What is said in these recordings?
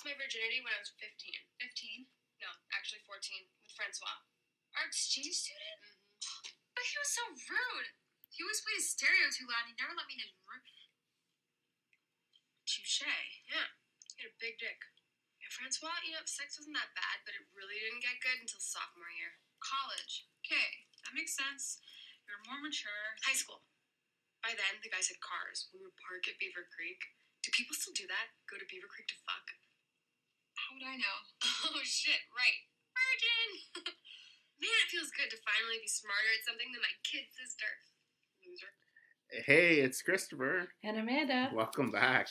lost my virginity when I was 15. 15? No, actually 14, with Francois. Our exchange student? Mm-hmm. But he was so rude. He always played his stereo too loud. He never let me in his room. Touche. Yeah, he had a big dick. Yeah, Francois, sex wasn't that bad, but it really didn't get good until sophomore year. College. Okay, that makes sense. You're more mature. High school. By then, the guys had cars. We would park at Beaver Creek. Do people still do that? Go to Beaver Creek to fuck? How would I know? Oh, shit, right. Virgin! Man, it feels good to finally be smarter at something than my kid sister. Loser. Hey, it's Christopher. And Amanda. Welcome back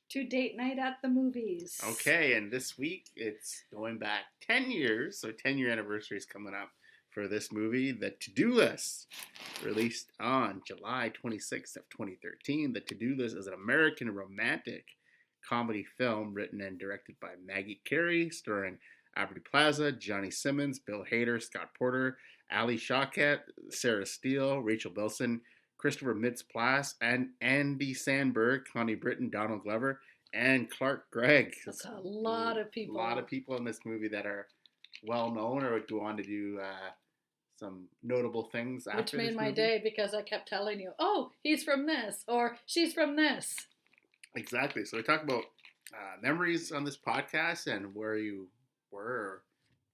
to Date Night at the Movies. Okay, and this week it's going back 10 years, so 10-year anniversary is coming up for this movie, The To-Do List, released on July 26th of 2013. The To-Do List is an American romantic comedy film written and directed by Maggie Carey, starring Aubrey Plaza, Johnny Simmons, Bill Hader, Scott Porter, Ali Shawkat, Sarah Steele, Rachel Bilson, Christopher Mintz-Plasse, and Andy Samberg, Connie Britton, Donald Glover, and Clark Gregg. That's a lot of people. A lot of people in this movie that are well known or would go on to do some notable things after Which made this my movie. day because I kept telling you, oh, he's from this, or she's from this. Exactly. So we talk about memories on this podcast and where you were or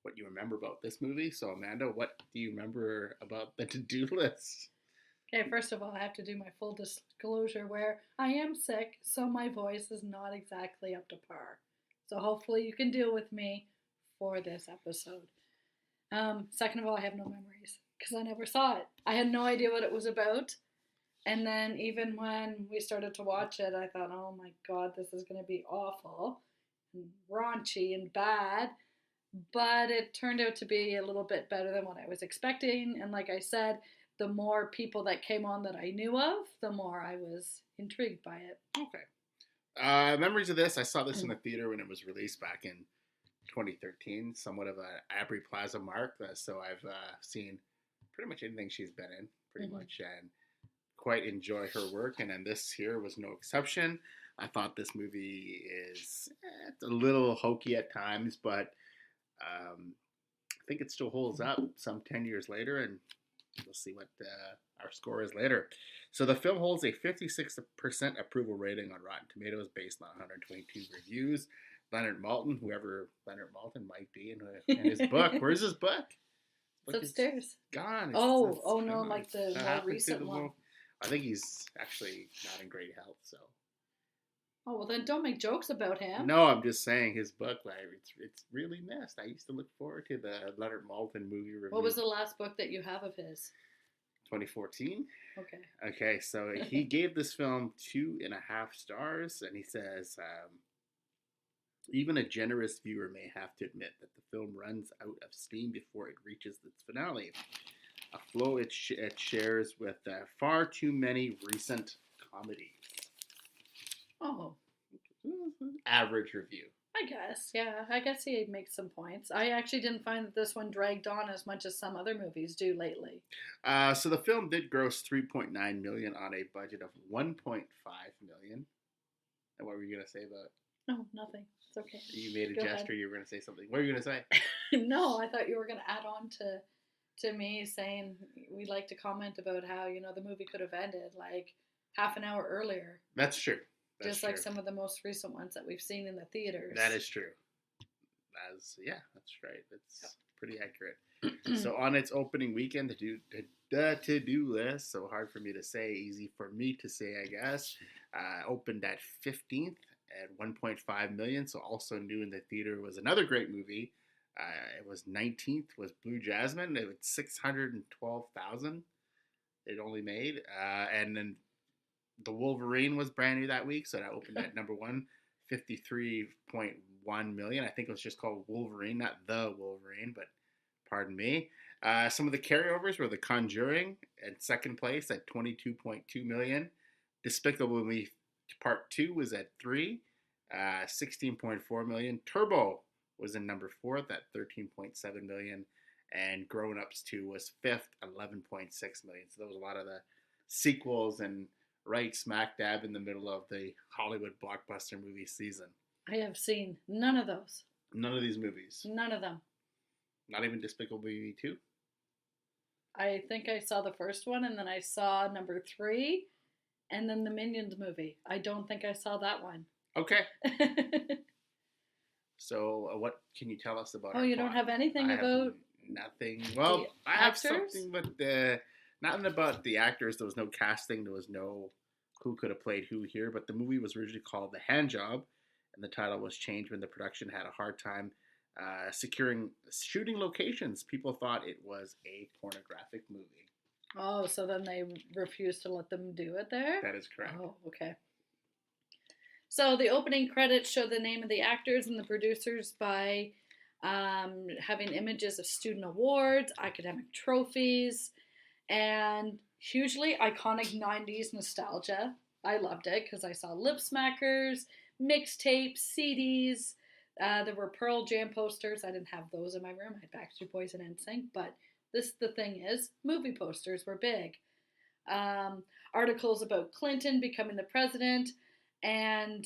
what you remember about this movie. So Amanda, what do you remember about the To-Do List? Okay, first of all, I have to do my full disclosure where I am sick, so my voice is not exactly up to par. So hopefully you can deal with me for this episode. Second of all, I have no memories because I never saw it. I had no idea what it was about. And then even when we started to watch it, I thought, oh my God, this is going to be awful and raunchy and bad. But it turned out to be a little bit better than what I was expecting. And like I said, the more people that came on that I knew of, the more I was intrigued by it. Okay. Memories of this, I saw this in the theater when it was released back in 2013, somewhat of an Aubrey Plaza mark. So I've seen pretty much anything she's been in, pretty much, and quite enjoy her work. And then this here was no exception. I thought this movie is it's a little hokey at times, but I think it still holds up some 10 years later, and we'll see what our score is later. So the film holds a 56% approval rating on Rotten Tomatoes based on 122 reviews. Leonard Maltin, whoever Leonard Maltin might be, in his book. Where's his book? It's upstairs. Gone. It's no, like the more recent one. I think he's actually not in great health, so. Oh, well then don't make jokes about him. No, I'm just saying his book, like, it's really missed. I used to look forward to the Leonard Maltin movie review. What was the last book that you have of his? 2014. Okay, so he gave this film 2.5 stars, and he says, even a generous viewer may have to admit that the film runs out of steam before it reaches its finale. A flow it shares with far too many recent comedies. Oh. Average review. I guess, yeah. I guess he makes some points. I actually didn't find that this one dragged on as much as some other movies do lately. So the film did gross $3.9 million on a budget of $1.5 million. And what were you going to say about it? Oh, nothing. It's okay. You made a gesture. Ahead. You were going to say something. What were you going to say? No, I thought you were going to add on to me saying we'd like to comment about how, the movie could have ended like half an hour earlier. That's true. Just like some of the most recent ones that we've seen in the theaters. That is true. That's right. That's pretty accurate. So on its opening weekend, the To-Do List, so hard for me to say, easy for me to say, I guess, opened at 15th at 1.5 million. So also new in the theater was another great movie. It was 19th was Blue Jasmine. It was 612,000 it only made. And then The Wolverine was brand new that week, so that opened at number one, 53.1 million. I think it was just called Wolverine, not The Wolverine, but pardon me. Some of the carryovers were The Conjuring at second place at 22.2 million. Despicable Me Part 2 was at 3, 16.4 million. Turbo was in number 4th at 13.7 million. And Grown Ups 2 was 5th, 11.6 million. So there was a lot of the sequels and right smack dab in the middle of the Hollywood blockbuster movie season. I have seen none of those. None of these movies. None of them. Not even Despicable Me 2? I think I saw the first one, and then I saw number 3, and then the Minions movie. I don't think I saw that one. Okay. So, what can you tell us about Oh, our you plot? don't have anything I have about nothing. Well, the I have actors? something, but nothing about the actors. There was no casting. There was no who could have played who here. But the movie was originally called The Hand Job, and the title was changed when the production had a hard time securing shooting locations. People thought it was a pornographic movie. Oh, so then they refused to let them do it there? That is correct. Oh, okay. So the opening credits show the name of the actors and the producers by having images of student awards, academic trophies, and hugely iconic 90s nostalgia. I loved it because I saw lip smackers, mixtapes, CDs. There were Pearl Jam posters. I didn't have those in my room. I had Backstreet Boys and NSYNC, but the thing is, movie posters were big. Articles about Clinton becoming the president, and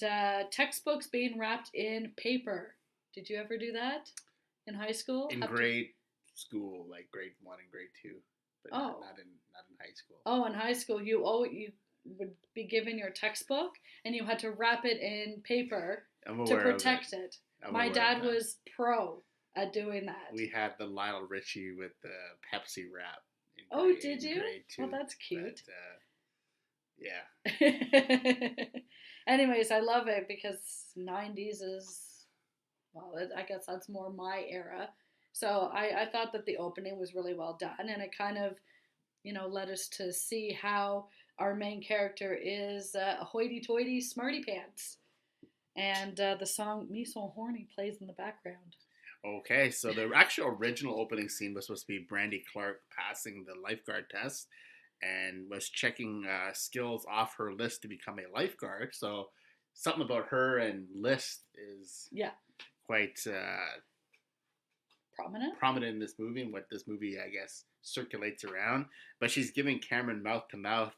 textbooks being wrapped in paper. Did you ever do that in high school? In grade school, like grade 1 and grade 2, but not in high school. Oh, in high school, you would be given your textbook, and you had to wrap it in paper to protect it. My dad was pro at doing that. We had the Lionel Richie with the Pepsi wrap. Oh, did you? Grade 2, oh, that's cute. But, yeah. Anyways, I love it because 90s is, well, I guess that's more my era. So I thought that the opening was really well done, and it kind of, led us to see how our main character is a hoity-toity smarty pants. And the song Me So Horny plays in the background. Okay, so the actual original opening scene was supposed to be Brandy Klark passing the lifeguard test and was checking skills off her list to become a lifeguard. So something about her and list is quite prominent in this movie and what this movie, I guess, circulates around. But she's giving Cameron mouth to mouth,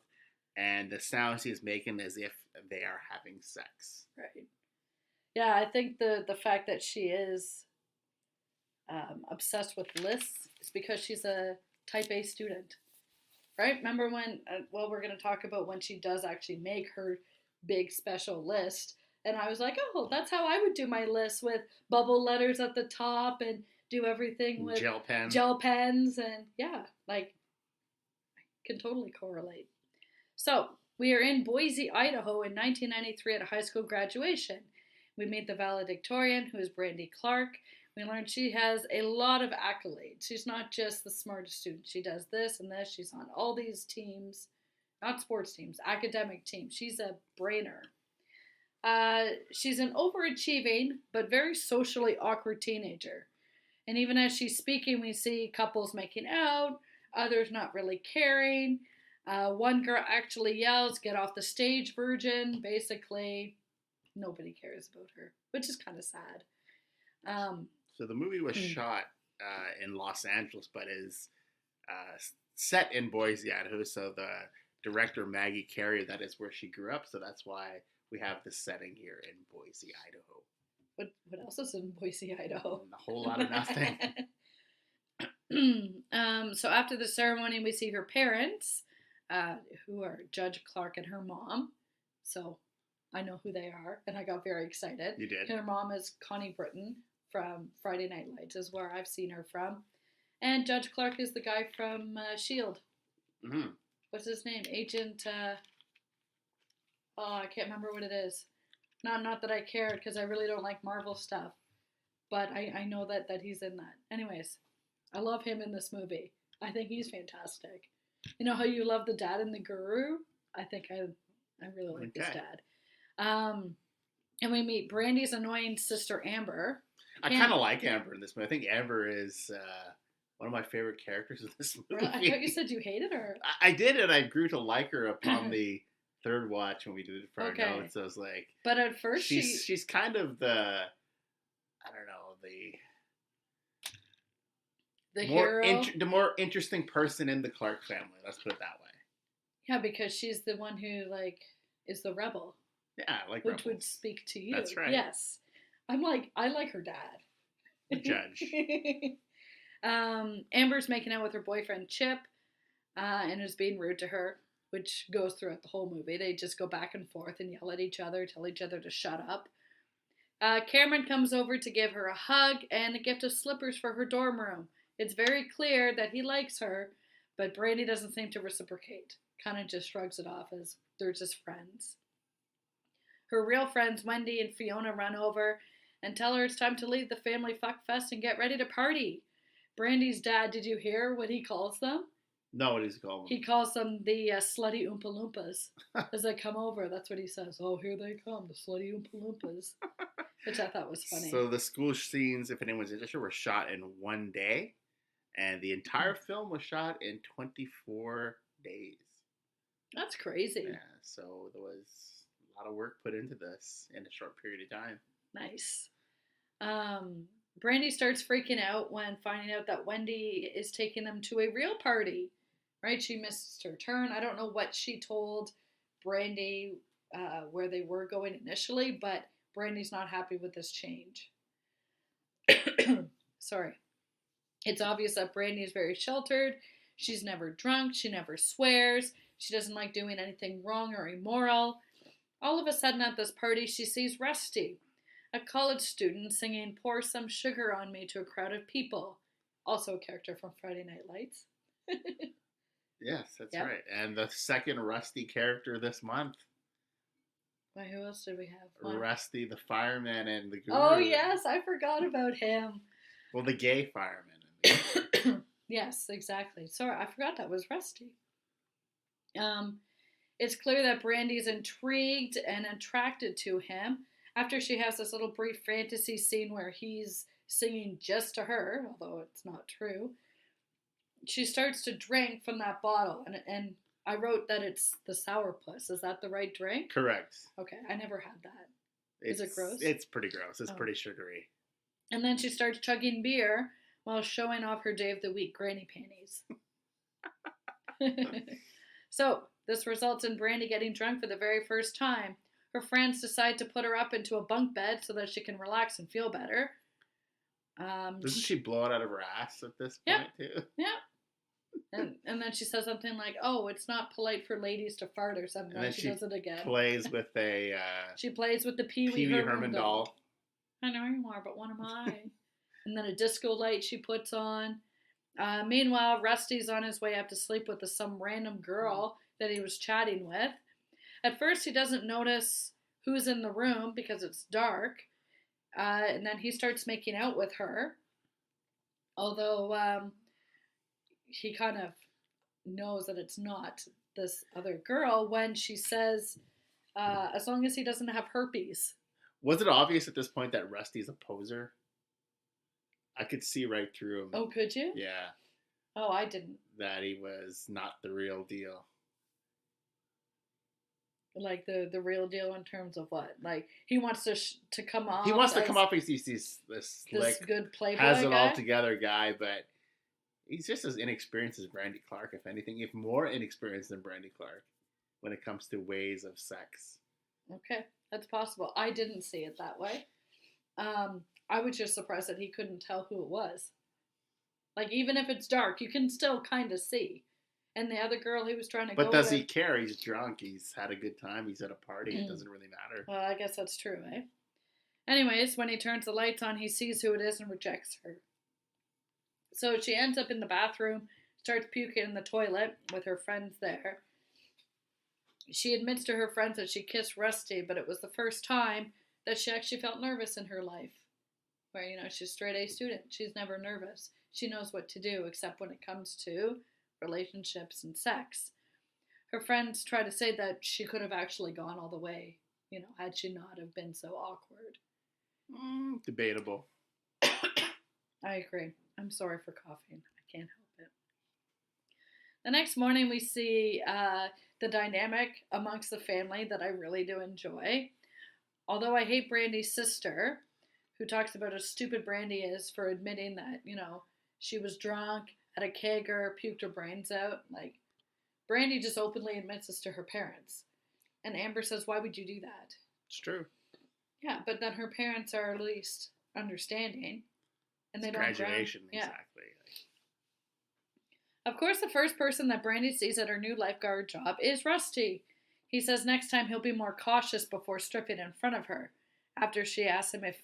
and the sounds he's making as if they are having sex. Right. Yeah, I think the fact that she is obsessed with lists is because she's a type A student. Right? Remember when, we're going to talk about when she does actually make her big special list. And I was like, oh, that's how I would do my list, with bubble letters at the top and do everything with gel pens. And yeah, like, I can totally correlate. So we are in Boise, Idaho in 1993 at a high school graduation. We meet the valedictorian, who is Brandy Klark. We learn she has a lot of accolades. She's not just the smartest student. She does this and this. She's on all these teams, not sports teams, academic teams. She's a brainer. She's an overachieving but very socially awkward teenager. And even as she's speaking, we see couples making out, others not really caring. One girl actually yells, "Get off the stage, virgin." Basically, nobody cares about her, which is kind of sad. So the movie was shot in Los Angeles, but is set in Boise, Idaho. So the director, Maggie Carey, that is where she grew up. So that's why we have the setting here in Boise, Idaho. What else is in Boise, Idaho? A whole lot of nothing. So after the ceremony, we see her parents, who are Judge Clark and her mom. So I know who they are, and I got very excited. You did. Her mom is Connie Britton from Friday Night Lights, is where I've seen her from. And Judge Clark is the guy from S.H.I.E.L.D. Mm-hmm. What's his name? Agent, I can't remember what it is. Not that I cared, because I really don't like Marvel stuff. But I know that he's in that. Anyways, I love him in this movie. I think he's fantastic. You know how you love the dad in The Guru? I think I really like this dad. And we meet Brandy's annoying sister, Amber. I kind of like Amber in this movie. I think Amber is one of my favorite characters in this movie. I thought you said you hated her. I did, and I grew to like her upon the third watch when we did it for our notes. I was like, but at first she's kind of the hero, the more interesting person in the Clark family. Let's put it that way. Yeah, because she's the one who is the rebel. Yeah, like which rebels. would speak to you. That's right. Yes. I like her dad. The judge. Amber's making out with her boyfriend Chip, and is being rude to her, which goes throughout the whole movie. They just go back and forth and yell at each other, tell each other to shut up. Cameron comes over to give her a hug and a gift of slippers for her dorm room. It's very clear that he likes her, but Brandy doesn't seem to reciprocate. Kind of just shrugs it off as they're just friends. Her real friends Wendy and Fiona run over and tell her it's time to leave the family fuck fest and get ready to party. Brandy's dad, did you hear what he calls them? No, what is he called? He calls them the slutty Oompa Loompas. As they come over, that's what he says. Oh, here they come, the slutty Oompa Loompas. Which I thought was funny. So the school scenes, if anyone's interested, were shot in one day. And the entire film was shot in 24 days. That's crazy. Yeah, so there was a lot of work put into this in a short period of time. Nice. Brandy starts freaking out when finding out that Wendy is taking them to a real party. Right? She missed her turn. I don't know what she told Brandy where they were going initially, but Brandy's not happy with this change. Sorry. It's obvious that Brandy is very sheltered. She's never drunk. She never swears. She doesn't like doing anything wrong or immoral. All of a sudden at this party, she sees Rusty, a college student, singing Pour Some Sugar on Me to a crowd of people. Also a character from Friday Night Lights. Yes, that's right. And the second Rusty character this month. Why, who else did we have? Rusty, the fireman, and the guru. Oh, yes, I forgot about him. Well, the gay fireman. Yes, exactly. Sorry, I forgot that was Rusty. It's clear that Brandy's intrigued and attracted to him after she has this little brief fantasy scene where he's singing just to her, although it's not true. She starts to drink from that bottle, and I wrote that it's the sourpuss. Is that the right drink? Correct. Okay, I never had that. Is it gross? It's pretty gross. It's pretty sugary. And then she starts chugging beer while showing off her day of the week granny panties. So, this results in Brandy getting drunk for the very first time. Her friends decide to put her up into a bunk bed so that she can relax and feel better. Doesn't she blow it out of her ass at this point, too? Yeah. And then she says something like, oh, it's not polite for ladies to fart or something. And then she does it again. Plays with a... she plays with the Pee Wee Herman doll. I know you are, but what am I? And then a disco light she puts on. Meanwhile, Rusty's on his way up to sleep with some random girl that he was chatting with. At first, he doesn't notice who's in the room because it's dark. And then he starts making out with her. Although he kind of knows that it's not this other girl when she says, as long as he doesn't have herpes. Was it obvious at this point that Rusty's a poser? I could see right through him. Oh, could you? Yeah. Oh, I didn't. That he was not the real deal. Like the real deal in terms of what? Like he wants to come off. He wants to come off as this slick, good playboy has it guy? all together guy, but he's just as inexperienced as Brandy Klark, if anything, if more inexperienced than Brandy Klark when it comes to ways of sex. Okay, that's possible. I didn't see it that way. I was just surprised that he couldn't tell who it was. Like, even if it's dark, you can still kind of see. And the other girl he was trying to go with... But does he care? He's drunk. He's had a good time. He's at a party. It doesn't really matter. Well, I guess that's true, eh? Anyways, when he turns the lights on, he sees who it is and rejects her. So she ends up in the bathroom, starts puking in the toilet with her friends there. She admits to her friends that she kissed Rusty, but it was the first time that she actually felt nervous in her life. Where, she's a straight A student. She's never nervous. She knows what to do, except when it comes to relationships and sex. Her friends try to say that she could have actually gone all the way, had she not have been so awkward. Debatable. I agree. I'm sorry for coughing. I can't help it. The next morning we see the dynamic amongst the family that I really do enjoy. Although I hate Brandy's sister, who talks about how stupid Brandy is for admitting that, she was drunk, had a kegger, puked her brains out. Like, Brandy just openly admits this to her parents. And Amber says, why would you do that? It's true. Yeah, but then her parents are at least understanding, and they It's don't graduation, Yeah. exactly. Of course, the first person that Brandy sees at her new lifeguard job is Rusty. He says next time he'll be more cautious before stripping in front of her. After she asks him if,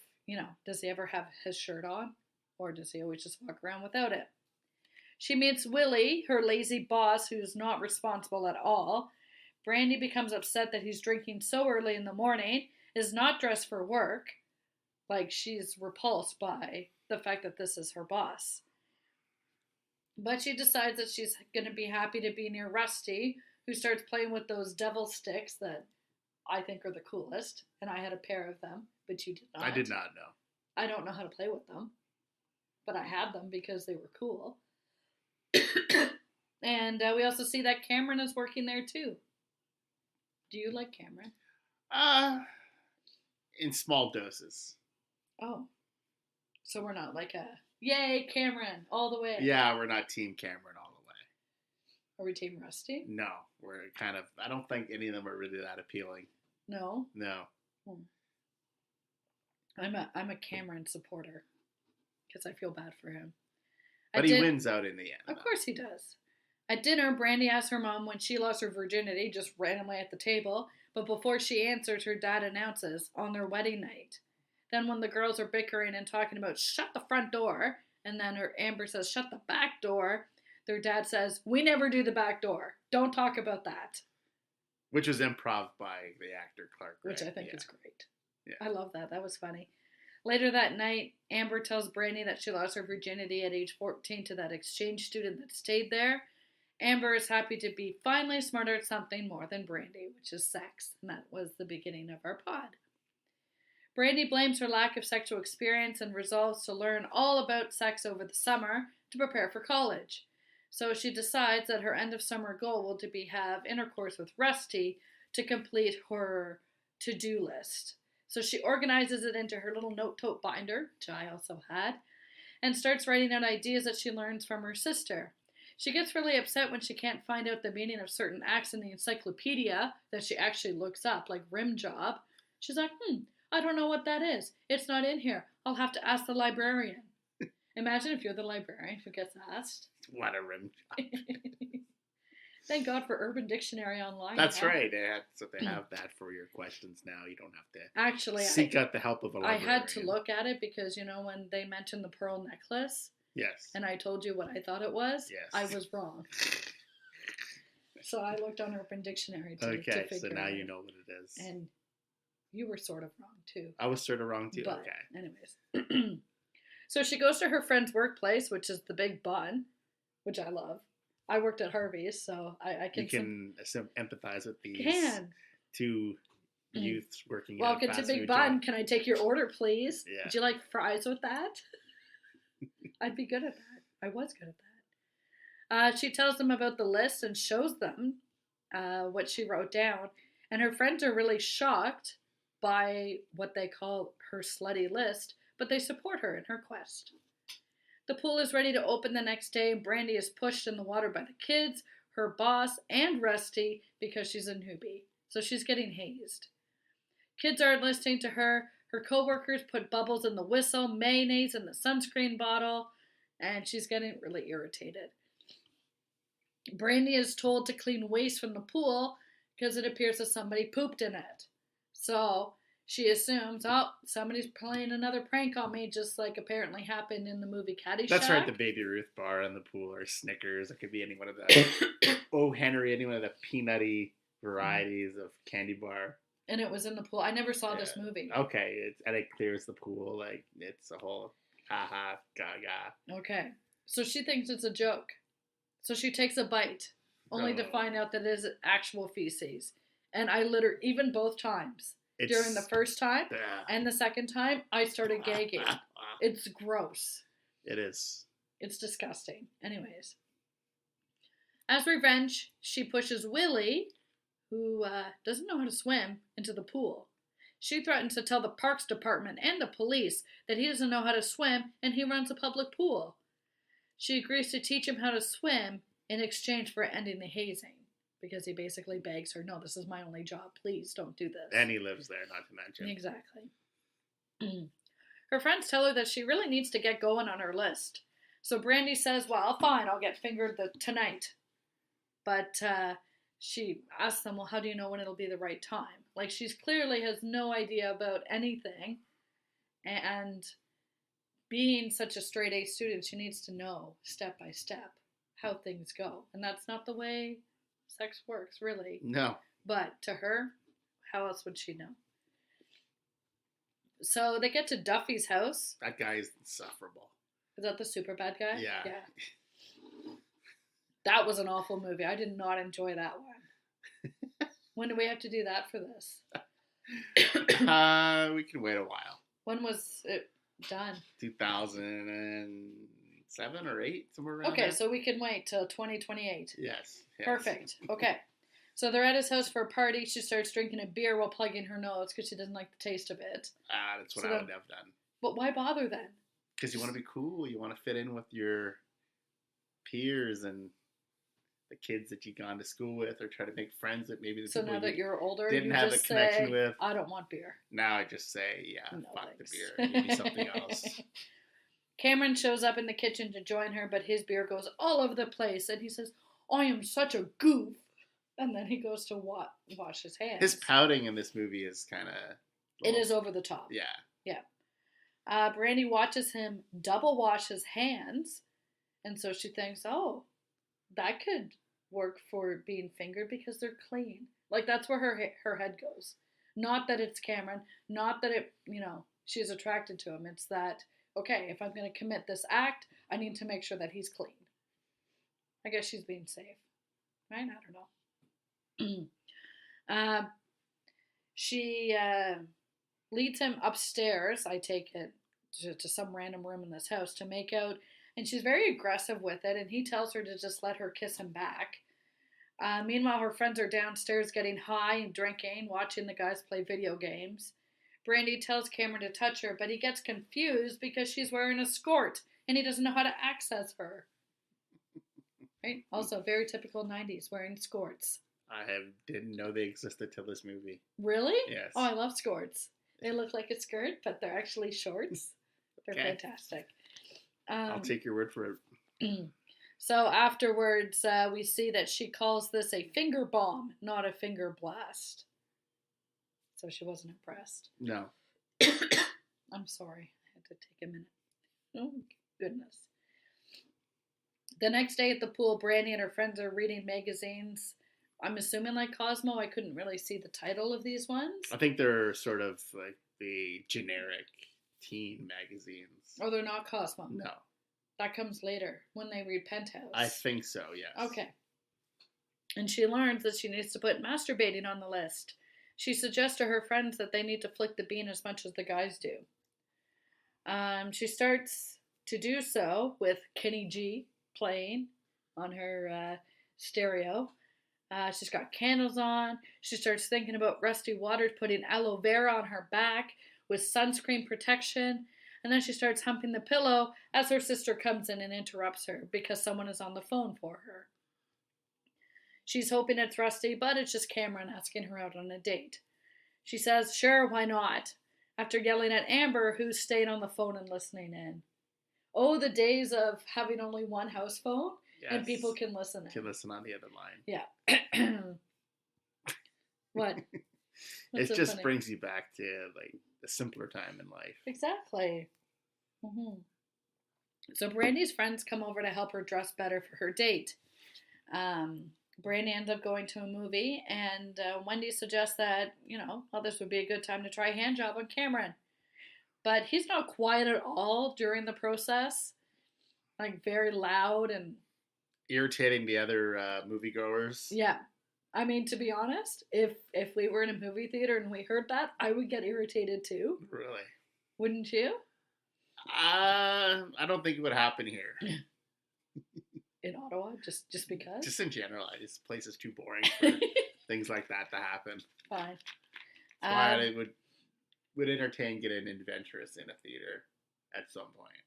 does he ever have his shirt on? Or does he always just walk around without it? She meets Willie, her lazy boss, who's not responsible at all. Brandy becomes upset that he's drinking so early in the morning, is not dressed for work. Like, she's repulsed by the fact that this is her boss. But she decides that she's going to be happy to be near Rusty, who starts playing with those devil sticks that I think are the coolest. And I had a pair of them, but you did not. I did not know. I don't know how to play with them, but I had them because they were cool. And we also see that Cameron is working there too. Do you like Cameron? In small doses. Oh. So we're not like a, yay, Cameron, all the way. Yeah, we're not Team Cameron all the way. Are we Team Rusty? No, we're kind of, I don't think any of them are really that appealing. No? No. I'm a Cameron supporter because I feel bad for him. But he wins out in the end. Of course he does. At dinner, Brandy asks her mom when she lost her virginity, just randomly at the table, but before she answers, her dad announces, on their wedding night. Then when the girls are bickering and talking about, shut the front door, and then Amber says, shut the back door, their dad says, we never do the back door. Don't talk about that. Which was improv by the actor Clark. Which I think is great. Yeah. I love that. That was funny. Later that night, Amber tells Brandy that she lost her virginity at age 14 to that exchange student that stayed there. Amber is happy to be finally smarter at something more than Brandy, which is sex, and that was the beginning of our pod. Brandy blames her lack of sexual experience and resolves to learn all about sex over the summer to prepare for college. So she decides that her end of summer goal will to be have intercourse with Rusty to complete her to-do list. So she organizes it into her little note-tote binder, which I also had, and starts writing out ideas that she learns from her sister. She gets really upset when she can't find out the meaning of certain acts in the encyclopedia that she actually looks up, like rim job. She's like, I don't know what that is. It's not in here. I'll have to ask the librarian. Imagine if you're the librarian who gets asked. What a rim job. Thank God for Urban Dictionary online. That's right. They have that for your questions now. You don't have to actually seek out the help of a librarian. I had to look at it because, when they mentioned the pearl necklace. Yes. And I told you what I thought it was. Yes. I was wrong. So I looked on Urban Dictionary to figure it out. So now you know what it is. And you were sort of wrong too. I was sort of wrong too. But, okay. Anyways. So she goes to her friend's workplace, which is the Big Bun, which I love. I worked at Harvey's, so I can... You can empathize with these two youths working at a Welcome to Big Bun. Can I take your order, please? Yeah. Would you like fries with that? I'd be good at that. I was good at that. She tells them about the list and shows them what she wrote down. And her friends are really shocked by what they call her slutty list, but they support her in her quest. The pool is ready to open the next day, and Brandy is pushed in the water by the kids, her boss, and Rusty because she's a newbie. So she's getting hazed. Kids aren't listening to her. Her coworkers put bubbles in the whistle, mayonnaise in the sunscreen bottle, and she's getting really irritated. Brandy is told to clean waste from the pool because it appears that somebody pooped in it. So she assumes, somebody's playing another prank on me, just like apparently happened in the movie Caddyshack. That's right, the Baby Ruth bar and the pool, or Snickers. It could be any one of the Oh Henry, any one of the peanutty varieties of candy bar. And it was in the pool. I never saw this movie. Okay, and it clears the pool. Like, it's a whole ha-ha, gaga. Okay, so she thinks it's a joke. So she takes a bite, only to find out that it is actual feces. And I even both times, during the first time and the second time, I started gagging. It's gross. It is. It's disgusting. Anyways. As revenge, she pushes Willie, who doesn't know how to swim, into the pool. She threatens to tell the parks department and the police that he doesn't know how to swim and he runs a public pool. She agrees to teach him how to swim in exchange for ending the hazing, because he basically begs her, no, this is my only job, please don't do this. And he lives there, not to mention. Exactly. Her friends tell her that she really needs to get going on her list. So Brandy says, well, fine, I'll get fingered tonight. But she asks them, well, how do you know when it'll be the right time? Like, she's clearly has no idea about anything. And being such a straight A student, she needs to know step by step how things go. And that's not the way sex works, really. No. But to her, how else would she know? So they get to Duffy's house. That guy is insufferable. Is that the super bad guy? Yeah. That was an awful movie. I did not enjoy that one. When do we have to do that for this? We can wait a while. When was it done? 2007 or 8, somewhere around Okay, there. so we can wait till 2028. Yes. Perfect. Okay. So they're at his house for a party. She starts drinking a beer while plugging her nose because she doesn't like the taste of it. That's what I would have done. But why bother then? Because you want to be cool. You want to fit in with your peers and the kids that you've gone to school with, or try to make friends that maybe the so people now that you're older, didn't you have just a connection say, with. I don't want beer. Now I just say, yeah, No, fuck thanks. the beer. Give me something else. Cameron shows up in the kitchen to join her, but his beer goes all over the place, and he says, I am such a goof. And then he goes to wash his hands. His pouting in this movie is kind of... It is over the top. Yeah. Brandy watches him double wash his hands, and so she thinks, oh, that could work for being fingered because they're clean. Like, that's where her head goes. Not that it's Cameron, not that it, she's attracted to him. It's that, okay, if I'm going to commit this act, I need to make sure that he's clean. I guess she's being safe. Right? I don't know. She leads him upstairs, I take it, to some random room in this house to make out, and she's very aggressive with it, and he tells her to just let her kiss him back. Meanwhile, her friends are downstairs getting high and drinking, watching the guys play video games. Brandy tells Cameron to touch her, but he gets confused because she's wearing a skirt, and he doesn't know how to access her. Right? Also, very typical 90s, wearing skirts. Didn't know they existed till this movie. Really? Yes. Oh, I love skirts. They look like a skirt, but they're actually shorts. They're fantastic. I'll take your word for it. So afterwards, we see that she calls this a finger bomb, not a finger blast. So she wasn't impressed. No. I'm sorry. I had to take a minute. Oh, goodness. The next day at the pool, Brandy and her friends are reading magazines. I'm assuming like Cosmo. I couldn't really see the title of these ones. I think they're sort of like the generic teen magazines. Oh, they're not Cosmo? No. That comes later when they read Penthouse. I think so, yes. Okay. And she learns that she needs to put masturbating on the list. She suggests to her friends that they need to flick the bean as much as the guys do. She starts to do so with Kenny G playing on her stereo. She's got candles on. She starts thinking about Rusty Waters putting aloe vera on her back with sunscreen protection. And then she starts humping the pillow as her sister comes in and interrupts her because someone is on the phone for her. She's hoping it's Rusty, but it's just Cameron asking her out on a date. She says, sure, why not? After yelling at Amber, who's stayed on the phone and listening in. Oh, the days of having only one house phone, yes, and people can listen in. Can listen on the other line. Yeah. What? It so just funny? Brings you back to like a simpler time in life. Exactly. Mm-hmm. So Brandy's friends come over to help her dress better for her date. Brandy ends up going to a movie, and Wendy suggests that, this would be a good time to try a hand job on Cameron. But he's not quiet at all during the process. Like, very loud and... irritating the other moviegoers. Yeah. I mean, to be honest, if we were in a movie theater and we heard that, I would get irritated too. Really? Wouldn't you? I don't think it would happen here. In Ottawa, just because? Just in general, this place is too boring for things like that to happen. Fine. That's why I would entertain getting adventurous in a theater at some point.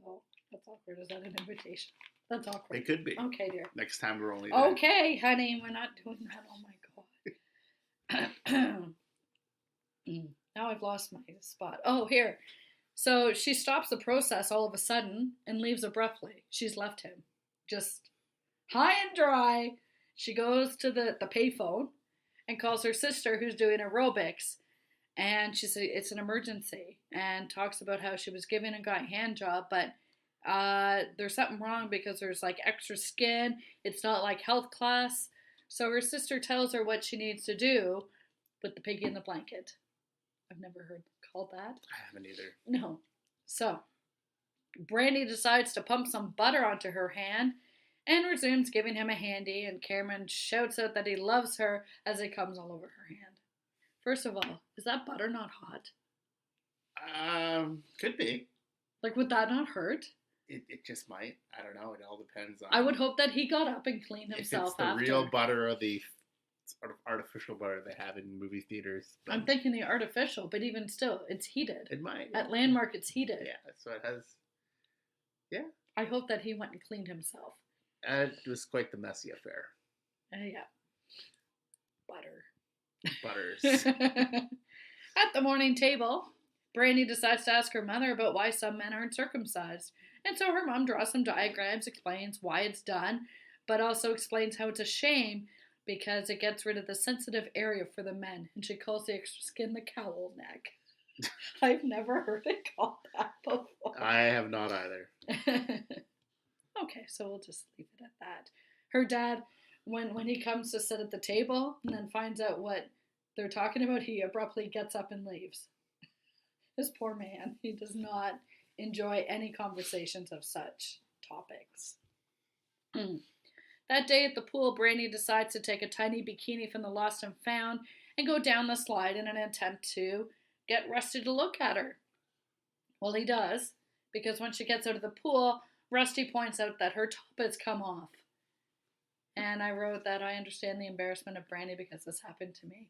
Oh, that's awkward. Is that an invitation? That's awkward. It could be. Okay, dear. Next time we're only there. Okay, honey, we're not doing that. Oh my god. Now I've lost my spot. Oh, here. So she stops the process all of a sudden and leaves abruptly. She's left him. Just high and dry. She goes to the payphone and calls her sister who's doing aerobics. And she says it's an emergency and talks about how she was giving a guy a hand job, but there's something wrong because there's like extra skin. It's not like health class. So her sister tells her what she needs to do. Put the piggy in the blanket. I've never heard called that. I haven't either. No. So Brandy decides to pump some butter onto her hand and resumes giving him a handy, and Cameron shouts out that he loves her as it comes all over her hand. First of all, is that butter not hot? Could be. Like, would that not hurt? It just might. I don't know. It all depends on. I would hope that he got up and cleaned if himself it's the after. real butter or the sort of artificial butter they have in movie theaters. But I'm thinking the artificial, but even still, it's heated. it might. At Landmark, it's heated. Yeah, so it has. Yeah. I hope that he went and cleaned himself. It was quite the messy affair. Yeah. Butter. Butters. At the morning table, Brandy decides to ask her mother about why some men aren't circumcised. And so her mom draws some diagrams, explains why it's done, but also explains how it's a shame because it gets rid of the sensitive area for the men. And she calls the extra skin the cowl neck. I've never heard it called that before. I have not either. Okay, so we'll just leave it at that. Her dad, when he comes to sit at the table and then finds out what they're talking about, he abruptly gets up and leaves. This poor man, he does not enjoy any conversations of such topics. That day at the pool, Brandy decides to take a tiny bikini from the lost and found and go down the slide in an attempt to get Rusty to look at her. Well, he does, because when she gets out of the pool, Rusty points out that her top has come off. And I wrote that I understand the embarrassment of Brandy because this happened to me.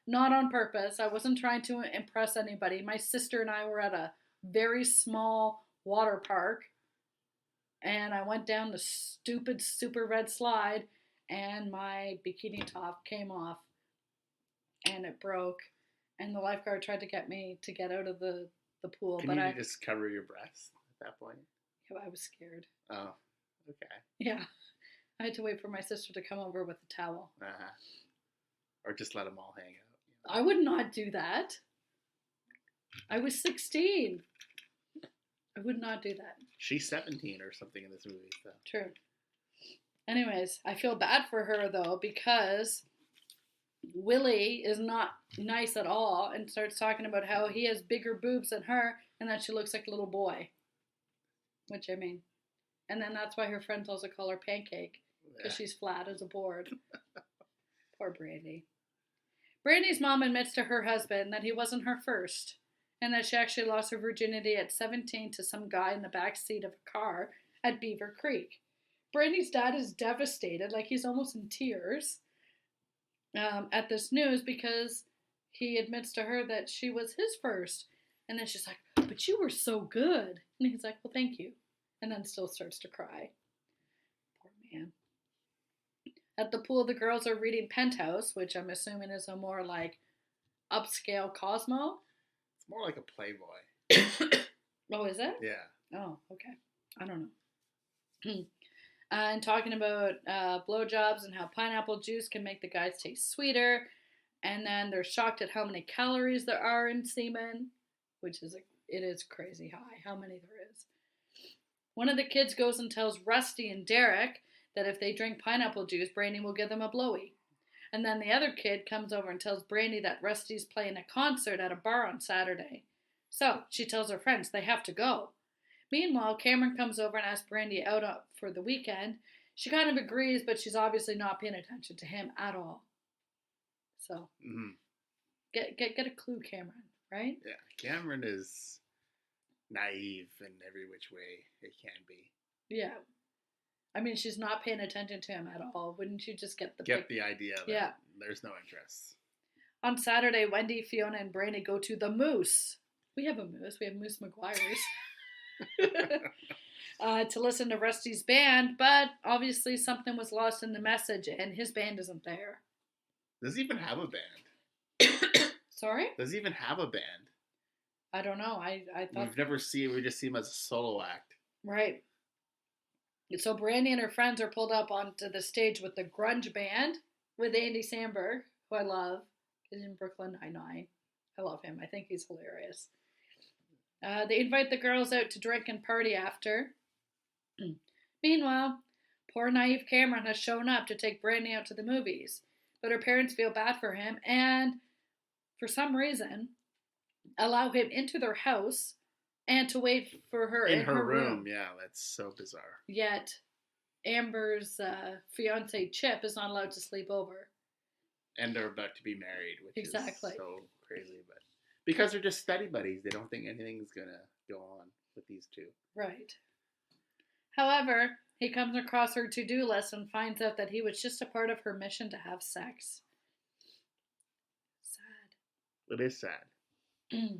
Not on purpose. I wasn't trying to impress anybody. My sister and I were at a very small water park, and I went down the stupid super red slide, and my bikini top came off, and it broke, and the lifeguard tried to get me to get out of the pool. Can you just cover your breasts at that point? Yeah, I was scared. Oh, okay. Yeah. I had to wait for my sister to come over with a towel. Uh-huh. Or just let them all hang out. I would not do that. I was 16. I would not do that. She's 17 or something in this movie. So. True. Anyways, I feel bad for her, though, because Willie is not nice at all and starts talking about how he has bigger boobs than her and that she looks like a little boy. Which, I mean, and then that's why her friends also call her Pancake, because she's flat as a board. Poor Brandy. Brandy's mom admits to her husband that he wasn't her first, and that she actually lost her virginity at 17 to some guy in the back seat of a car at Beaver Creek. Brandy's dad is devastated, like he's almost in tears at this news because he admits to her that she was his first. And then she's like, but you were so good. And he's like, well, thank you. And then still starts to cry. Poor man. At the pool, the girls are reading Penthouse, which I'm assuming is a more like upscale Cosmo. It's more like a Playboy. Oh, is it? Yeah. Oh, okay. I don't know. And talking about blowjobs and how pineapple juice can make the guys taste sweeter. And then they're shocked at how many calories there are in semen, which is it is crazy high, how many there is. One of the kids goes and tells Rusty and Derek that if they drink pineapple juice, Brandy will give them a blowy. And then the other kid comes over and tells Brandy that Rusty's playing a concert at a bar on Saturday. So she tells her friends they have to go. Meanwhile, Cameron comes over and asks Brandy out for the weekend. She kind of agrees, but she's obviously not paying attention to him at all. So, get a clue, Cameron, right? Yeah, Cameron is naive in every which way it can be. Yeah. I mean, she's not paying attention to him at all. Wouldn't you just get the idea that yeah. There's no interest. On Saturday, Wendy, Fiona, and Brandy go to the Moose. We have a Moose. We have Moose McGuire's. To listen to Rusty's band, but obviously something was lost in the message, and his band isn't there. Does he even have a band? Sorry? Does he even have a band? I don't know. I thought... We've never seen. We just see him as a solo act. Right. So Brandy and her friends are pulled up onto the stage with the grunge band with Andy Samberg, who I love. He's in Brooklyn Nine-Nine. I love him. I think he's hilarious. They invite the girls out to drink and party after. Meanwhile, poor naive Cameron has shown up to take Brandy out to the movies, but her parents feel bad for him and, for some reason, allow him into their house and to wait for her in her room. Yeah, that's so bizarre. Yet, Amber's fiance Chip is not allowed to sleep over. And they're about to be married, which Exactly. is so crazy. But because they're just study buddies, they don't think anything's going to go on with these two. Right. However, he comes across her to-do list and finds out that he was just a part of her mission to have sex. Sad. It is sad.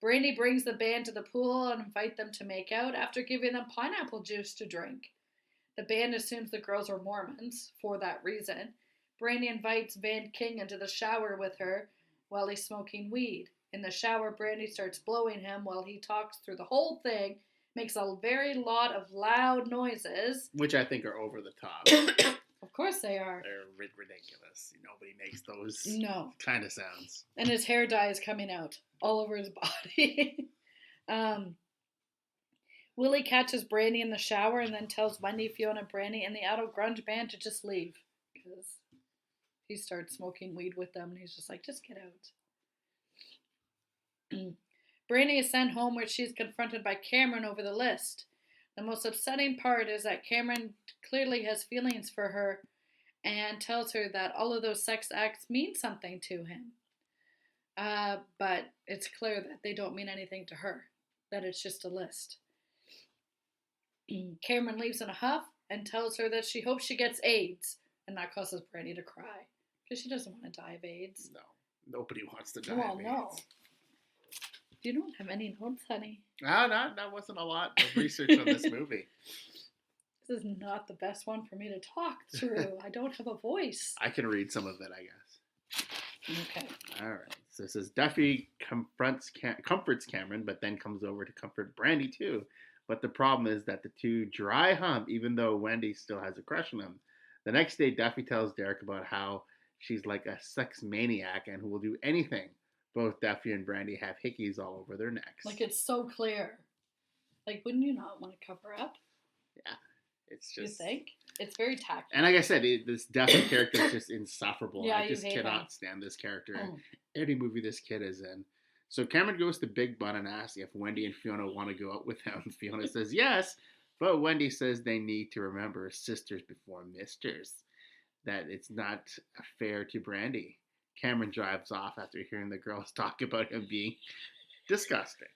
Brandy brings the band to the pool and invites them to make out after giving them pineapple juice to drink. The band assumes the girls are Mormons for that reason. Brandy invites Van King into the shower with her while he's smoking weed. In the shower, Brandy starts blowing him while he talks through the whole thing, makes a very lot of loud noises. Which I think are over the top. Of course they are. They're ridiculous. Nobody makes those kind of sounds. And his hair dye is coming out all over his body. Willie catches Brandy in the shower and then tells Wendy, Fiona, Brandy, and the adult grunge band to just leave. Because he starts smoking weed with them and he's just like, just get out. Brandy is sent home where she's confronted by Cameron over the list. The most upsetting part is that Cameron clearly has feelings for her and tells her that all of those sex acts mean something to him. But it's clear that they don't mean anything to her, that it's just a list. Cameron leaves in a huff and tells her that she hopes she gets AIDS, and that causes Brandy to cry because she doesn't want to die of AIDS. No, nobody wants to die Well, of AIDS. no. You don't have any notes, honey. No, that wasn't a lot of research on this movie. This is not the best one for me to talk through. I don't have a voice. I can read some of it, I guess. Okay. All right. So it says Duffy comforts Cameron, but then comes over to comfort Brandy too. But the problem is that the two dry hump, even though Wendy still has a crush on him. The next day, Duffy tells Derek about how she's like a sex maniac and who will do anything. Both Duffy and Brandy have hickeys all over their necks. Like, it's so clear. Like, wouldn't you not want to cover up? Yeah. It's just... You think? It's very tactful. And like I said, this Duffy character is just insufferable. Yeah, I just cannot stand this character in any movie this kid is in. So Cameron goes to Big Bun and asks if Wendy and Fiona want to go out with him. Fiona says yes, but Wendy says they need to remember sisters before misters. That it's not fair to Brandy. Cameron drives off after hearing the girls talk about him being disgusting.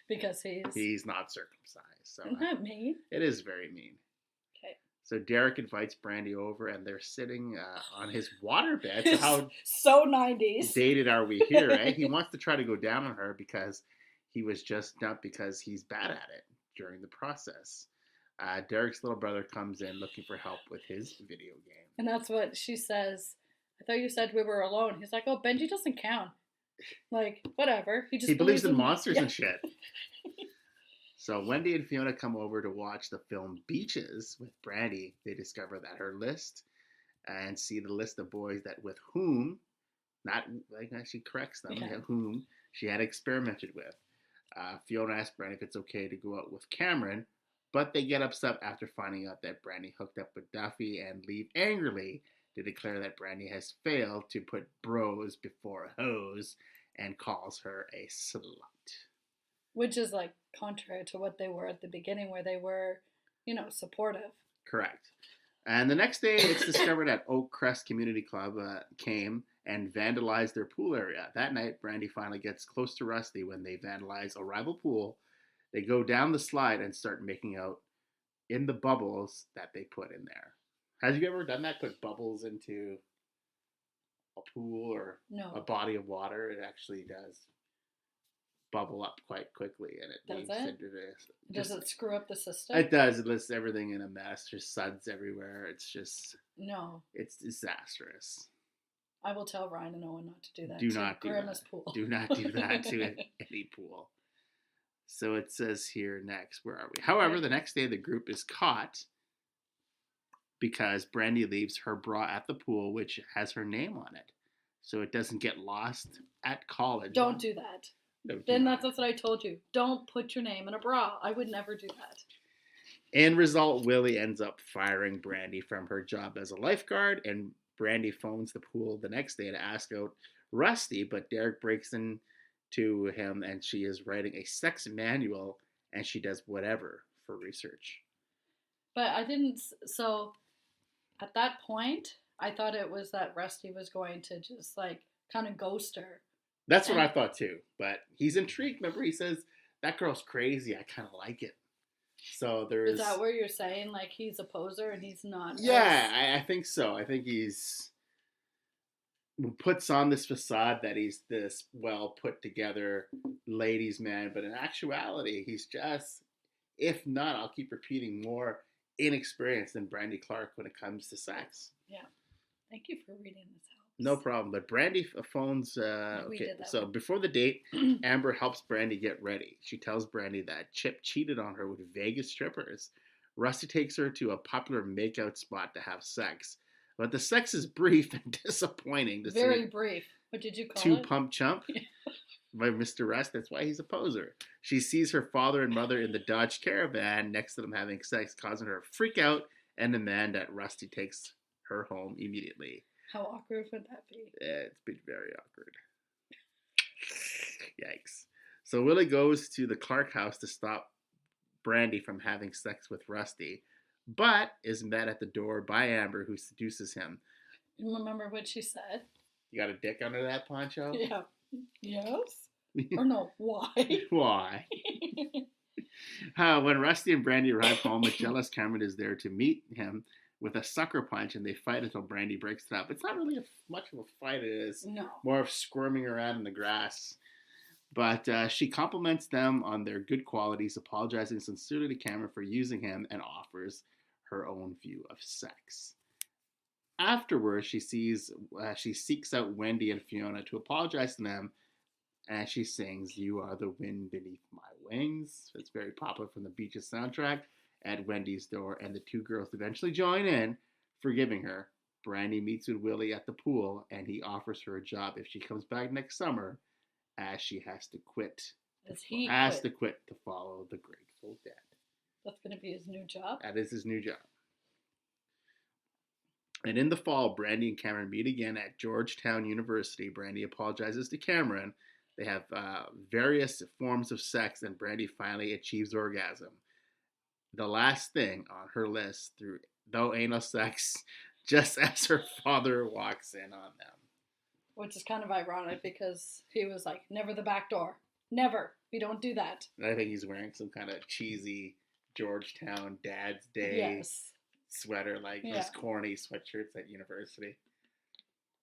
Because he's not circumcised. So isn't that mean? It is very mean. Okay. So Derek invites Brandy over, and they're sitting on his waterbed. So how so 90s. Dated are we here, right? He wants to try to go down on her because he was just dumped because he's bad at it during the process. Derek's little brother comes in looking for help with his video game. And that's what she says. I thought you said we were alone. He's like, oh, Benji doesn't count. Like, whatever. He believes in monsters and shit. So Wendy and Fiona come over to watch the film Beaches with Brandy. They discover that her list and see the list of boys that with whom, not like she corrects them, whom she had experimented with. Fiona asks Brandy if it's okay to go out with Cameron, but they get upset after finding out that Brandy hooked up with Duffy and leave angrily to declare that Brandy has failed to put bros before hoes and calls her a slut. Which is like contrary to what they were at the beginning where they were, supportive. Correct. And the next day it's discovered that Oak Crest Community Club came and vandalized their pool area. That night, Brandy finally gets close to Rusty when they vandalize a rival pool. They go down the slide and start making out in the bubbles that they put in there. Have you ever done that? Put bubbles into a pool or a body of water? It actually does bubble up quite quickly, and it Does it screw up the system? It does. It lists everything in a mess. There's suds everywhere. It's just no. It's disastrous. I will tell Ryan and Owen not to do that. Do to not do Grandma's that. pool. Do not do that to any pool. So it says here next, where are we? However, the next day the group is caught because Brandy leaves her bra at the pool, which has her name on it. So it doesn't get lost at college. Don't do that. No, do Then not. that's what I told you. Don't put your name in a bra. I would never do that. End result, Willie ends up firing Brandy from her job as a lifeguard, and Brandy phones the pool the next day to ask out Rusty, but Derek breaks into him and she is writing a sex manual and she does whatever for research. But I didn't. So at that point, I thought it was that Rusty was going to just like kind of ghost her. That's what I thought too, but he's intrigued. Remember, he says, that girl's crazy. I kind of like it. So there's... Is that where you're saying like he's a poser and he's not? Yeah, I think so. I think he's puts on this facade that he's this well put together ladies man, but in actuality, he's just, if not, I'll keep repeating, more inexperienced than Brandy Klark when it comes to sex. Yeah. Thank you for reading this out. No problem. But Brandy phones. Okay, so one. before the date, Amber helps Brandy get ready. She tells Brandy that Chip cheated on her with Vegas strippers. Rusty takes her to a popular makeout spot to have sex. But the sex is brief and disappointing. To Very see brief. What did you call Two it? Pump Chump by Mr. Rust. That's why he's a poser. She sees her father and mother in the Dodge Caravan next to them having sex, causing her to freak out and demand that Rusty takes her home immediately. How awkward would that be? It's been very awkward. Yikes. So Willie goes to the Clark house to stop Brandy from having sex with Rusty, but is met at the door by Amber, who seduces him. You remember what she said? You got a dick under that poncho? Yeah. Yes? Or no, why? Why? When Rusty and Brandy arrive home, a jealous Cameron is there to meet him with a sucker punch, and they fight until Brandy breaks it up. It's not really much of a fight. It is more of squirming around in the grass. But she compliments them on their good qualities, apologizing sincerely to Cameron for using him, and offers her own view of sex. Afterwards, she seeks out Wendy and Fiona to apologize to them, and she sings "You Are the Wind Beneath My Wings." It's very popular from the Beaches soundtrack. At Wendy's door, and the two girls eventually join in, forgiving her. Brandy meets with Willie at the pool, and he offers her a job if she comes back next summer, as she has to quit. To quit to follow the Grateful Dead. That's going to be his new job? That is his new job. And in the fall, Brandy and Cameron meet again at Georgetown University. Brandy apologizes to Cameron. They have various forms of sex, and Brandy finally achieves orgasm. The last thing on her list, though anal sex, just as her father walks in on them. Which is kind of ironic because he was like, never the back door. Never. We don't do that. And I think he's wearing some kind of cheesy Georgetown Dad's Day sweater, like those corny sweatshirts at university.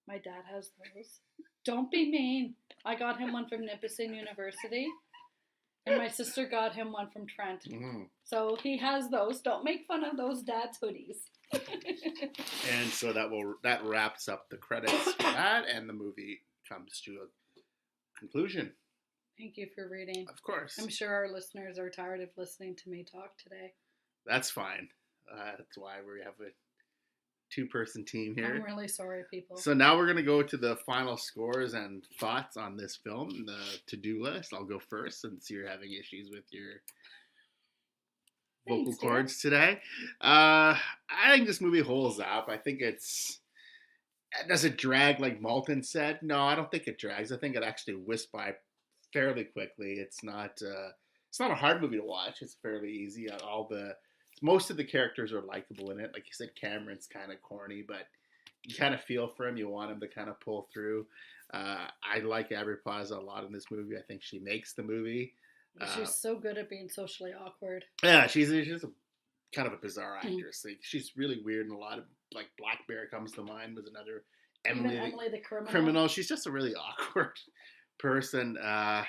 My dad has those. Don't be mean. I got him one from Nipissing University. And my sister got him one from Trent. Mm-hmm. So he has those. Don't make fun of those dad's hoodies. And so that wraps up the credits for that, and the movie comes to a conclusion. Thank you for reading. Of course. I'm sure our listeners are tired of listening to me talk today. That's fine. That's why we have a two-person team here. I'm really sorry, people. So now we're going to go to the final scores and thoughts on this film, the to-do list. I'll go first since you're having issues with your vocal cords today. I think this movie holds up. I think does it drag like Malton said? No, I don't think it drags. I think it actually whisks by fairly quickly. It's not a hard movie to watch. It's fairly easy. Most of the characters are likable in it. Like you said, Cameron's kind of corny, but you kind of feel for him. You want him to kind of pull through. I like Aubrey Plaza a lot in this movie. I think she makes the movie. She's so good at being socially awkward. Yeah, she's a kind of a bizarre actress. Like, she's really weird, and a lot of, like, Black Bear comes to mind, was another Emily the criminal. She's just a really awkward person. I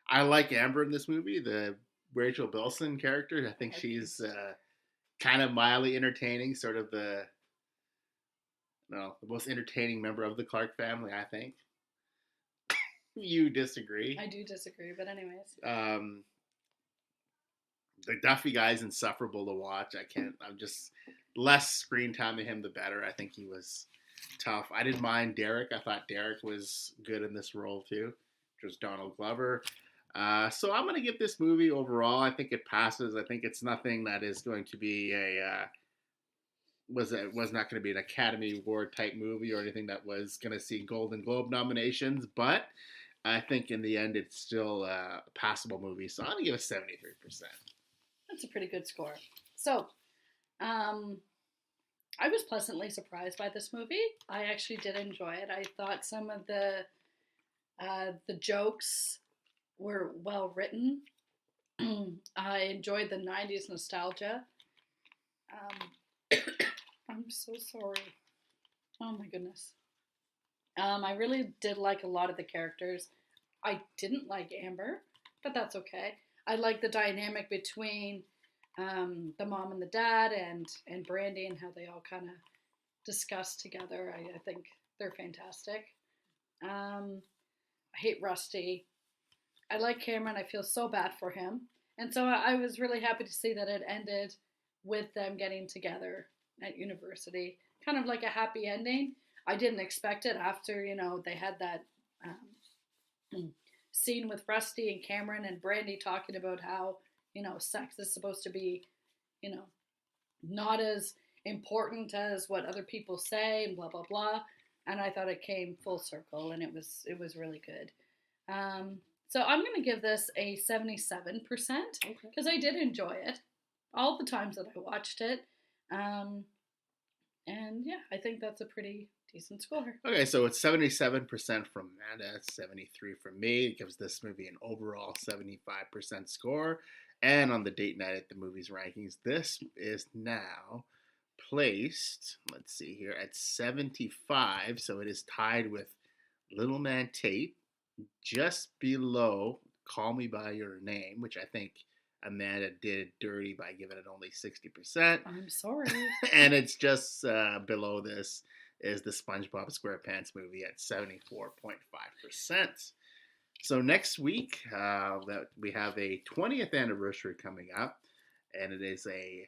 like Amber in this movie, the Rachel Bilson character. I think she's kind of mildly entertaining, sort of the No, the most entertaining member of the Clark family, I think. You disagree. I do disagree, but anyways. The Duffy guy's insufferable to watch. I'm just less screen time to him, the better. I think he was tough. I didn't mind Derek. I thought Derek was good in this role too, which was Donald Glover. So I'm going to give this movie overall. I think it passes. I think it's nothing that is going to be was not going to be an Academy Award type movie or anything that was going to see Golden Globe nominations. But I think in the end, it's still a passable movie. So I'm going to give it 73%. That's a pretty good score. So, I was pleasantly surprised by this movie. I actually did enjoy it. I thought some of the jokes were well written. I enjoyed the 90s nostalgia. I'm so sorry. Oh my goodness. I really did like a lot of the characters. I didn't like Amber, but that's okay. I like the dynamic between the mom and the dad and Brandy and how they all kind of discuss together. I think they're fantastic. I hate Rusty. I like Cameron. I feel so bad for him. And so I was really happy to see that it ended with them getting together at university. Kind of like a happy ending. I didn't expect it after, they had that scene with Rusty and Cameron and Brandy talking about how, sex is supposed to be, not as important as what other people say and blah, blah, blah. And I thought it came full circle and it was really good. So I'm going to give this a 77% because I did enjoy it all the times that I watched it. And yeah, I think that's a pretty decent score. Okay, so it's 77% from Amanda, 73 from me. It gives this movie an overall 75% score. And on the date night at the movies rankings, this is now placed, let's see here, at 75. So it is tied with Little Man Tate, just below Call Me By Your Name, which I think Amanda did dirty by giving it only 60%. I'm sorry. And it's just below this is the SpongeBob SquarePants movie at 74.5%. So next week, that we have a 20th anniversary coming up, and it is an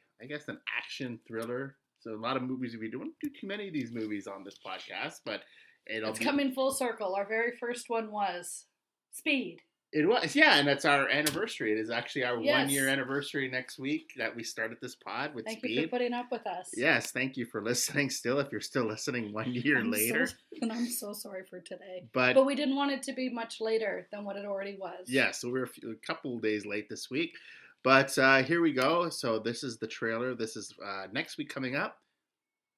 action thriller. So a lot of movies, we don't do too many of these movies on this podcast, but it's coming full circle. Our very first one was Speed. It was, yeah, and that's our anniversary. It is actually our 1 year anniversary next week that we started this pod with Speed. Thank you for putting up with us. Yes, thank you for listening still, if you're still listening 1 year later. And I'm so sorry for today. But we didn't want it to be much later than what it already was. Yeah, so we're a couple of days late this week. But here we go. So this is the trailer. This is next week coming up.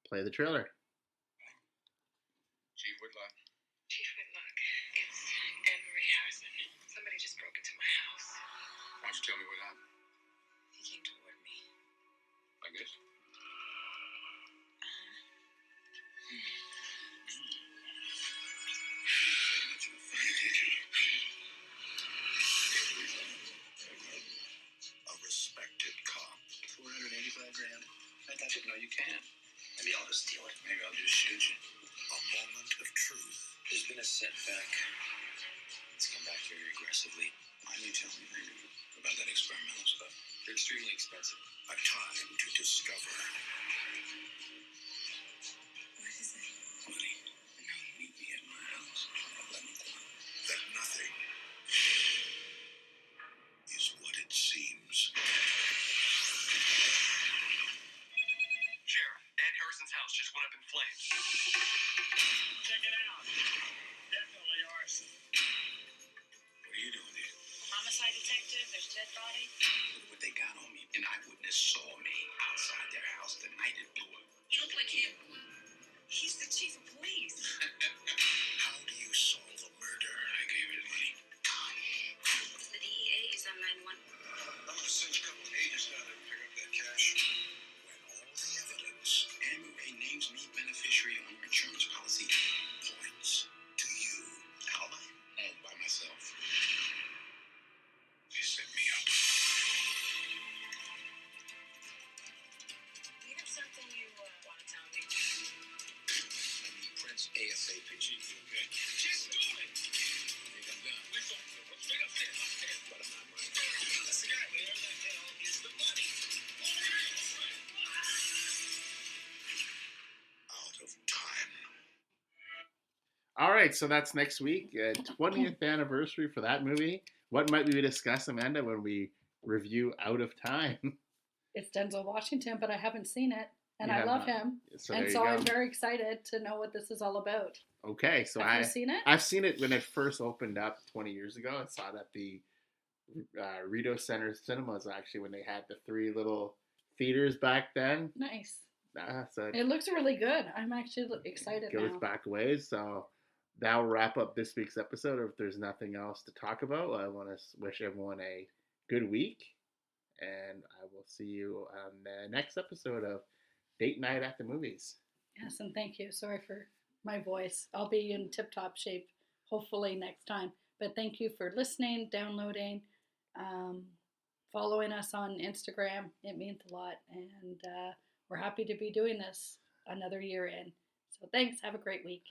Play the trailer. Chief Whitlock. Chief Whitlock, it's Anne Marie Harrison. Somebody just broke into my house. Why don't you tell me what happened? He came toward me. Like this? A respected cop. 485 grand. I got it. No, you can't. Maybe I'll just steal it. Maybe I'll just shoot you. A moment of truth. There's been a setback. It's come back very aggressively. Why don't you tell me about that experimental stuff? They're extremely expensive. A time to discover. What is it? Money. No. Meet me at my house. 11 o'clock. That nothing is what it seems. Sheriff, Ann Harrison's house just went up in flames. Check it out. Definitely arson. What are you doing here? Homicide detective, there's a dead body. Look what they got on me. An eyewitness saw me outside their house the night it blew up. You look like him. He's the chief of police. How do you solve a murder? I gave her the money. The DEA is on line 1. I'm gonna send a couple of agents down there to pick up that cash. When all the evidence Anne Marie names me beneficiary on her insurance policy. points to you. How am I? Home by myself. She set me up. You have something you want to tell me? cheeky, okay? Just do it! Think I'm done. Let's go. Straight upstairs, upstairs. But I'm not running. That's the guy. Where the hell is the money? Out of time. All right, so that's next week. 20th anniversary for that movie. What might we discuss, Amanda, when we review Out of Time? It's Denzel Washington, but I haven't seen it, and You I have love not. him, So and there so you I'm go. very excited to know what this is all about. Okay, so Have you seen it? I've seen it when it first opened up 20 years ago. I saw it at the Rideau Center Cinemas, actually, when they had the 3 little theaters back then. Nice. So It looks really good. I'm actually excited goes now. back a ways. So that'll wrap up this week's episode. If there's nothing else to talk about, I want to wish everyone a good week. And I will see you on the next episode of Date Night at the Movies. Yes, and thank you. Sorry for my voice. I'll be in tip-top shape hopefully next time. But thank you for listening, downloading, following us on Instagram. It means a lot. And we're happy to be doing this another year in. So thanks. Have a great week.